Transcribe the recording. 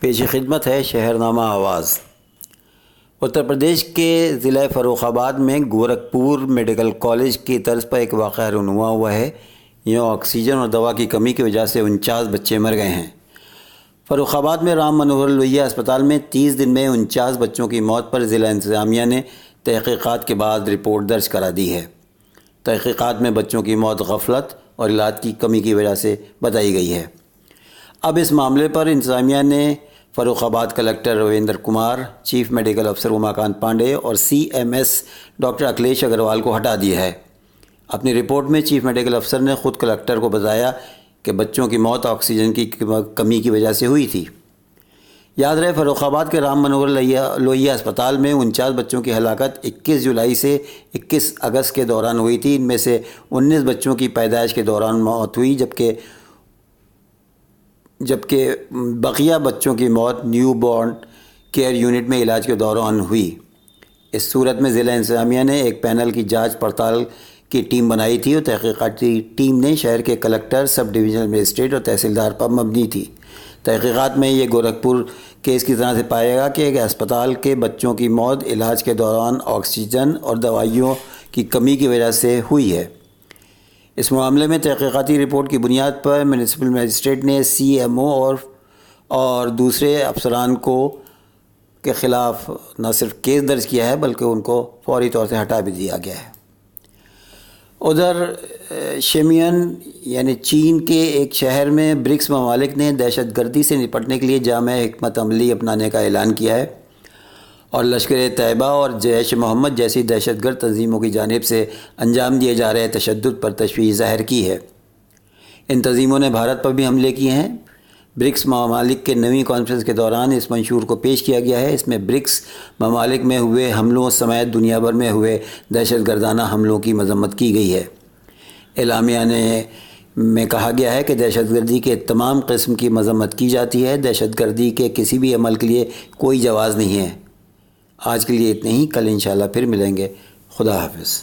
پیش خدمت ہے شہرنامہ آواز۔ اتر پردیش کے ضلع فروخ آباد میں گورکھپور میڈیکل کالج کی طرز پر ایک واقعہ رونما ہوا ہے۔ یہاں آکسیجن اور دوا کی کمی کی وجہ سے 49 بچے مر گئے ہیں۔ فروخ آباد میں رام منوہر لوہیا اسپتال میں 30 دن میں 49 بچوں کی موت پر ضلع انتظامیہ نے تحقیقات کے بعد رپورٹ درج کرا دی ہے۔ تحقیقات میں بچوں کی موت غفلت اور علاج کی کمی کی وجہ سے بتائی گئی ہے۔ اب اس معاملے پر انتظامیہ نے Farrukhabad collector Ravindra Kumar, chief medical افسر اماکانت پانڈے اور CMS ڈاکٹر اکھلیش اگروال کو ہٹا دیا ہے۔ اپنی رپورٹ میں چیف میڈیکل افسر نے خود کلکٹر کو بتایا کہ بچوں کی موت آکسیجن کی کمی کی وجہ سے ہوئی تھی۔ یاد رہے فروخ آباد کے رام منوہر لوہیا اسپتال میں 49 بچوں کی ہلاکت 21 جولائی سے 21 اگست کے دوران ہوئی تھی۔ ان میں سے 19 بچوں کی پیدائش کے دوران موت ہوئی، جبکہ بقیہ بچوں کی موت نیو بورن کیئر یونٹ میں علاج کے دوران ہوئی۔ اس صورت میں ضلع انتظامیہ نے ایک پینل کی جانچ پڑتال کی ٹیم بنائی تھی اور تحقیقاتی ٹیم نے شہر کے کلکٹر، سب ڈویژنل مجسٹریٹ اور تحصیلدار پر مبنی تھی۔ تحقیقات میں یہ گورکھپور کیس کی طرح سے پایا گیا کہ اسپتال کے بچوں کی موت علاج کے دوران آکسیجن اور دوائیوں کی کمی کی وجہ سے ہوئی ہے۔ اس معاملے میں تحقیقاتی رپورٹ کی بنیاد پر میونسپل مجسٹریٹ نے CMO اور دوسرے افسران کے خلاف نہ صرف کیس درج کیا ہے بلکہ ان کو فوری طور سے ہٹا بھی دیا گیا ہے۔ ادھر شیمین یعنی چین کے ایک شہر میں برکس ممالک نے دہشت گردی سے نپٹنے کے لیے جامع حکمت عملی اپنانے کا اعلان کیا ہے اور لشکر طیبہ اور جیش محمد جیسی دہشت گرد تنظیموں کی جانب سے انجام دیے جا رہے تشدد پر تشویش ظاہر کی ہے۔ ان تنظیموں نے بھارت پر بھی حملے کیے ہیں۔ برکس ممالک کے 9ویں کانفرنس کے دوران اس منشور کو پیش کیا گیا ہے۔ اس میں برکس ممالک میں ہوئے حملوں سمیت دنیا بھر میں ہوئے دہشت گردانہ حملوں کی مذمت کی گئی ہے۔ اعلامیہ میں کہا گیا ہے کہ دہشت گردی کے تمام قسم کی مذمت کی جاتی ہے۔ دہشت گردی کے کسی بھی عمل کے لیے کوئی جواز نہیں ہے۔ آج کے لیے اتنے ہی، کل انشاءاللہ پھر ملیں گے۔ خدا حافظ۔